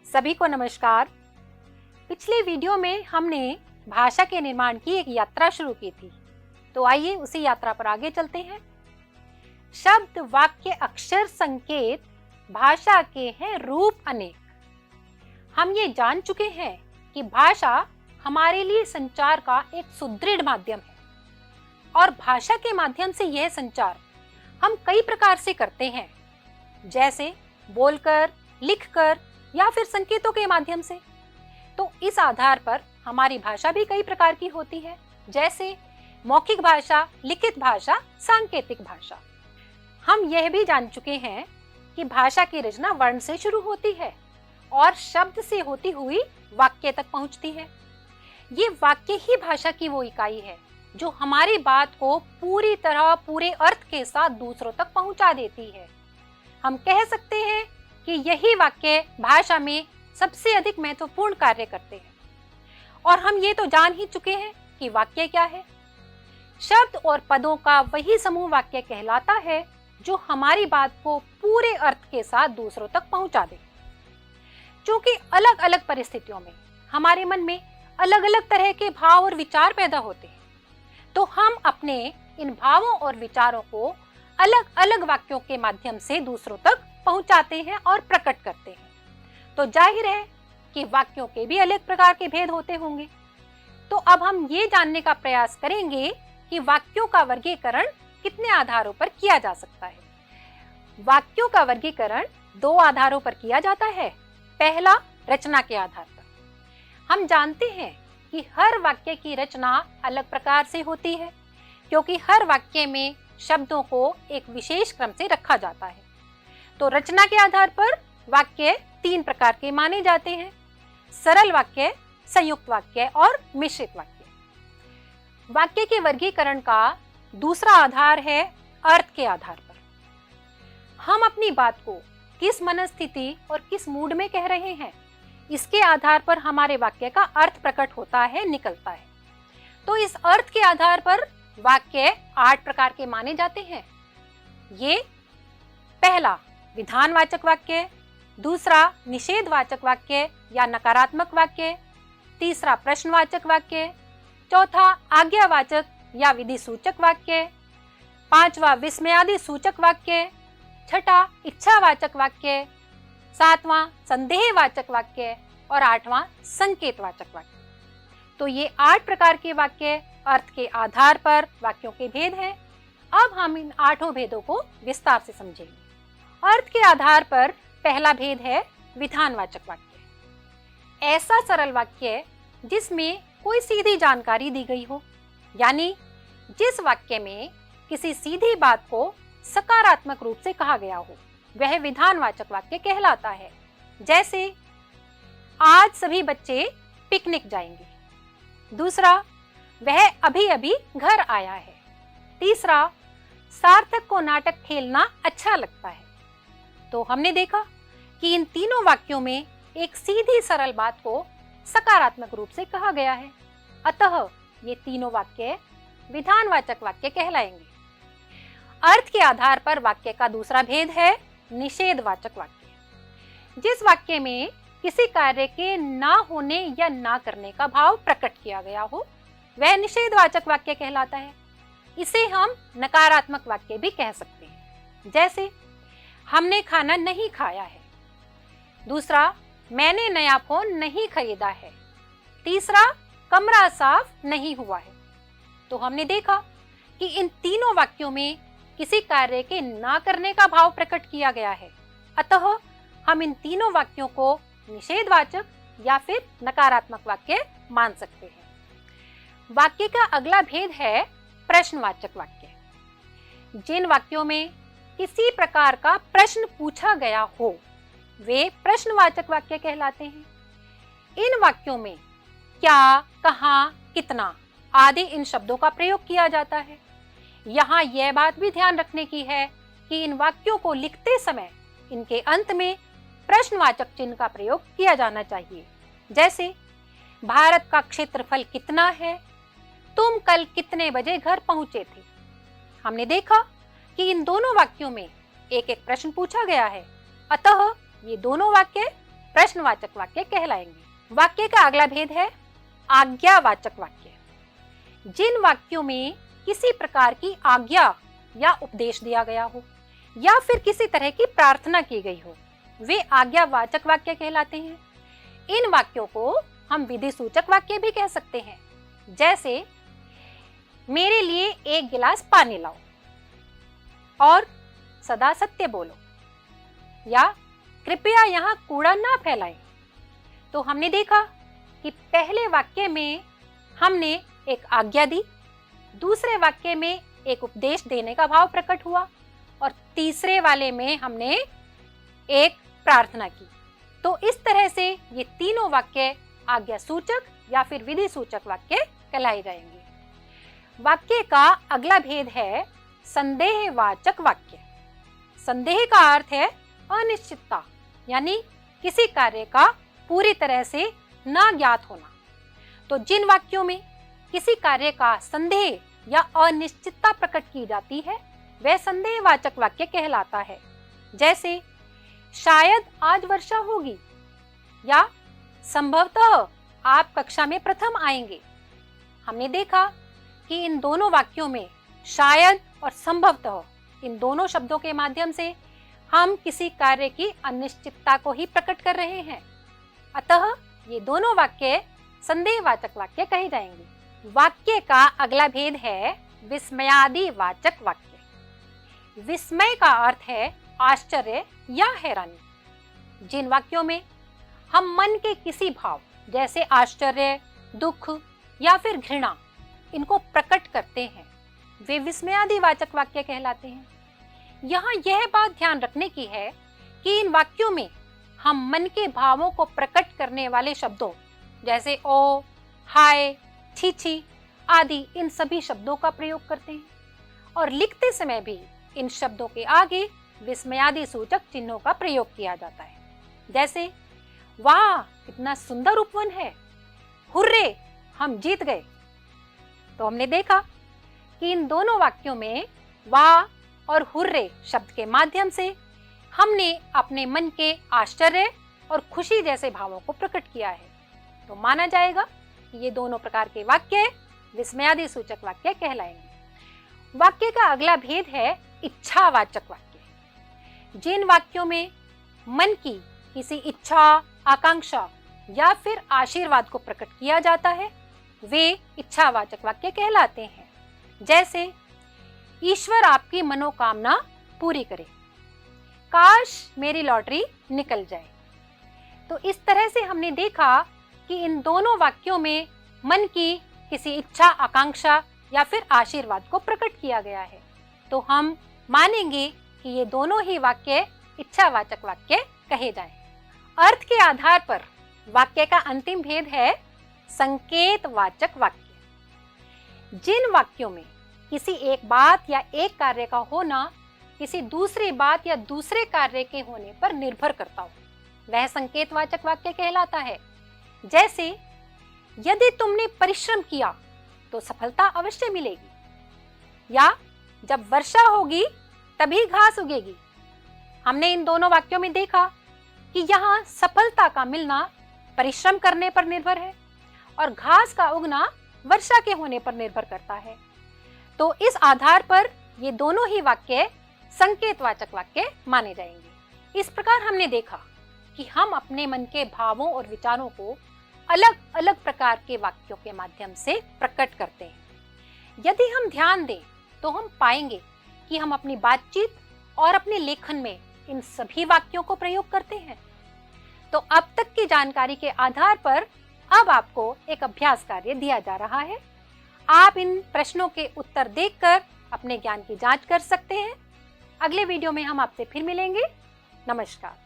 सभी को नमस्कार। पिछले वीडियो में हमने भाषा के निर्माण की एक यात्रा शुरू की थी, तो आइए उसी यात्रा पर आगे चलते हैं। शब्द, वाक्य, अक्षर, संकेत भाषा के हैं रूप अनेक। हम ये जान चुके हैं कि भाषा हमारे लिए संचार का एक सुदृढ़ माध्यम है और भाषा के माध्यम से यह संचार हम कई प्रकार से करते हैं, जैसे बोलकर, लिखकर या फिर संकेतों के माध्यम से। तो इस आधार पर हमारी भाषा भी कई प्रकार की होती है, जैसे मौखिक भाषा, लिखित भाषा, सांकेतिक भाषा। हम यह भी जान चुके हैं कि भाषा की रचना वर्ण से शुरू होती है और शब्द से होती हुई वाक्य तक पहुंचती है। ये वाक्य ही भाषा की वो इकाई है जो हमारी बात को पूरी तरह पूरे अर्थ के साथ दूसरों तक पहुंचा देती है। हम कह सकते हैं कि यही वाक्य भाषा में सबसे अधिक महत्वपूर्ण कार्य करते हैं। और हम ये तो जान ही चुके हैं कि वाक्य क्या है। शब्द और पदों का वही समूह वाक्य कहलाता है जो हमारी बात को पूरे अर्थ के साथ दूसरों तक पहुंचा दे। क्योंकि अलग अलग परिस्थितियों में हमारे मन में अलग अलग तरह के भाव और विचार पैदा होते हैं, तो हम अपने इन भावों और विचारों को अलग अलग वाक्यों के माध्यम से दूसरों तक पहुंचाते हैं और प्रकट करते हैं। तो जाहिर है कि वाक्यों के भी अलग प्रकार के भेद होते होंगे। तो अब हम ये जानने का प्रयास करेंगे कि वाक्यों का वर्गीकरण कितने आधारों पर किया जा सकता है। वाक्यों का वर्गीकरण दो आधारों पर किया जाता है। पहला, रचना के आधार पर। हम जानते हैं कि हर वाक्य की रचना अलग प्रकार से होती है, क्योंकि हर वाक्य में शब्दों को एक विशेष क्रम से रखा जाता है। तो रचना के आधार पर वाक्य तीन प्रकार के माने जाते हैं: सरल वाक्य, संयुक्त वाक्य और मिश्रित वाक्य। वाक्य के वर्गीकरण का दूसरा आधार है अर्थ के आधार पर। हम अपनी बात को किस मनस्थिति और किस मूड में कह रहे हैं, इसके आधार पर हमारे वाक्य का अर्थ प्रकट होता है, निकलता है। तो इस अर्थ के आधार पर वाक्य 8 प्रकार के माने जाते हैं। ये पहला, विधानवाचक वाक्य; दूसरा, निषेधवाचक वाक्य या नकारात्मक वाक्य; तीसरा, प्रश्नवाचक वाक्य; चौथा, आज्ञावाचक या विधि सूचक वाक्य; पांचवा, विस्मयादि सूचक वाक्य; छठा, इच्छावाचक वाक्य; सातवां, संदेहवाचक वाक्य और आठवां, संकेतवाचक वाक्य। तो ये 8 प्रकार के वाक्य अर्थ के आधार पर वाक्यों के भेद हैं। अब हम इन 8 भेदों को विस्तार से समझेंगे। अर्थ के आधार पर पहला भेद है विधानवाचक वाक्य। ऐसा सरल वाक्य जिसमें कोई सीधी जानकारी दी गई हो, यानी जिस वाक्य में किसी सीधी बात को सकारात्मक रूप से कहा गया हो, वह विधानवाचक वाक्य कहलाता है। जैसे, आज सभी बच्चे पिकनिक जाएंगे। दूसरा, वह अभी अभी घर आया है। तीसरा, सार्थक को नाटक खेलना अच्छा लगता है। तो हमने देखा कि इन तीनों वाक्यों में एक सीधी सरल बात को सकारात्मक रूप से कहा गया है, अतः ये तीनों वाक्य विधानवाचक वाक्य कहलाएंगे। अर्थ के आधार पर वाक्य का दूसरा भेद है निषेधवाचक वाक्य। जिस वाक्य में किसी कार्य के ना होने या ना करने का भाव प्रकट किया गया हो, वह निषेधवाचक वाक्य कहलाता है। इसे हम नकारात्मक वाक्य भी कह सकते हैं। जैसे, हमने खाना नहीं खाया है। दूसरा, मैंने नया फोन नहीं खरीदा है। तीसरा, कमरा साफ नहीं हुआ है। तो हमने देखा कि इन तीनों वाक्यों में किसी कार्य के ना करने का भाव प्रकट किया गया है, अतः हम इन तीनों वाक्यों को निषेधवाचक या फिर नकारात्मक वाक्य मान सकते हैं। वाक्य का अगला भेद है प्रश्नवाचक वाक्य। जिन वाक्यों में किसी प्रकार का प्रश्न पूछा गया हो, वे प्रश्नवाचक वाक्य कहलाते हैं। इन वाक्यों में क्या, कहाँ, कितना आदि इन शब्दों का प्रयोग किया जाता है। यहाँ यह बात भी ध्यान रखने की है कि इन वाक्यों को लिखते समय इनके अंत में प्रश्नवाचक चिन्ह का प्रयोग किया जाना चाहिए। जैसे, भारत का क्षेत्रफल कितना है, तुम कल कितने बजे घर पहुंचे थे। हमने देखा कि इन दोनों वाक्यों में एक एक प्रश्न पूछा गया है, अतः ये दोनों वाक्य प्रश्नवाचक वाक्य कहलाएंगे। वाक्य का अगला भेद है आज्ञावाचक वाक्य। जिन वाक्यों में किसी प्रकार की आज्ञा या उपदेश दिया गया हो या फिर किसी तरह की प्रार्थना की गई हो, वे आज्ञावाचक वाक्य कहलाते हैं। इन वाक्यों को हम विधि सूचक वाक्य भी कह सकते हैं, जैसे मेरे लिए एक गिलास पानी लाओ और सदा सत्य बोलो, या कृपया यहाँ कूड़ा ना फैलाएं। तो हमने देखा कि पहले वाक्य में हमने एक आज्ञा दी, दूसरे वाक्य में एक उपदेश देने का भाव प्रकट हुआ और तीसरे वाले में हमने एक प्रार्थना की। तो इस तरह से ये तीनों वाक्य आज्ञा सूचक या फिर विधि सूचक वाक्य कहलाए जाएंगे। वाक्य का अगला भेद है संदेहवाचक वाक्य। संदेह का अर्थ है अनिश्चितता, यानी किसी कार्य का पूरी तरह से ना ज्ञात होना। तो जिन वाक्यों में किसी कार्य का संदेह या अनिश्चितता प्रकट की जाती है, वह संदेहवाचक वाक्य कहलाता है। जैसे शायद आज वर्षा होगी या संभवतः आप कक्षा में प्रथम आएंगे। हमने देखा कि इन दोनों वाक्यों में शायद और संभवतः, इन दोनों शब्दों के माध्यम से हम किसी कार्य की अनिश्चितता को ही प्रकट कर रहे हैं, अतः ये दोनों वाक्य संदेहवाचक वाक्य कहे जाएंगे। वाक्य का अगला भेद है विस्मयादि वाचक वाक्य। विस्मय का अर्थ है आश्चर्य या हैरानी। जिन वाक्यों में हम मन के किसी भाव जैसे आश्चर्य, दुख या फिर घृणा इनको प्रकट करते हैं, वे विस्मयादि वाचक वाक्य कहलाते हैं। यहाँ यह बात ध्यान रखने की है कि इन वाक्यों में हम मन के भावों को प्रकट करने वाले शब्दों जैसे ओ, हाय, छी आदि इन सभी शब्दों का प्रयोग करते हैं और लिखते समय भी इन शब्दों के आगे विस्मयादि सूचक चिन्हों का प्रयोग किया जाता है। जैसे वाह कितना सुंदर उपवन है, हुर्रे हम जीत गए। तो हमने देखा कि इन दोनों वाक्यों में वाह और हुर्रे शब्द के माध्यम से हमने अपने मन के आश्चर्य और खुशी जैसे भावों को प्रकट किया है। तो माना जाएगा कि ये दोनों प्रकार के वाक्य विस्मयादि सूचक वाक्य कहलाएंगे। वाक्य का अगला भेद है इच्छावाचक वाक्य। जिन वाक्यों में मन की किसी इच्छा, आकांक्षा या फिर आशीर्वाद को प्रकट किया जाता है, वे इच्छावाचक वाक्य कहलाते हैं। जैसे ईश्वर आपकी मनोकामना पूरी करे, काश मेरी लॉटरी निकल जाए। तो इस तरह से हमने देखा कि इन दोनों वाक्यों में मन की किसी इच्छा, आकांक्षा या फिर आशीर्वाद को प्रकट किया गया है। तो हम मानेंगे कि ये दोनों ही वाक्य इच्छावाचक वाक्य कहे जाएं। अर्थ के आधार पर वाक्य का अंतिम भेद है संकेतवाचक वाक्य। जिन वाक्यों में किसी एक बात या एक कार्य का होना किसी दूसरी बात या दूसरे कार्य के होने पर निर्भर करता हो, वह संकेतवाचक वाक्य कहलाता है। जैसे यदि तुमने परिश्रम किया तो सफलता अवश्य मिलेगी, या जब वर्षा होगी तभी घास उगेगी। हमने इन दोनों वाक्यों में देखा कि यहाँ सफलता का मिलना परिश्रम करने पर निर्भर है और घास का उगना वर्षा के होने पर निर्भर करता है। तो इस आधार पर ये दोनों ही वाक्य संकेतवाचक वाक्य माने जाएंगे। इस प्रकार हमने देखा कि हम अपने मन के भावों और विचारों को अलग अलग प्रकार के वाक्यों के माध्यम से प्रकट करते हैं। यदि हम ध्यान दें तो हम पाएंगे कि हम अपनी बातचीत और अपने लेखन में इन सभी वाक्यों को प्रयोग करते हैं। तो अब तक की जानकारी के आधार पर अब आपको एक अभ्यास कार्य दिया जा रहा है। आप इन प्रश्नों के उत्तर देखकर अपने ज्ञान की जांच कर सकते हैं। अगले वीडियो में हम आपसे फिर मिलेंगे। नमस्कार।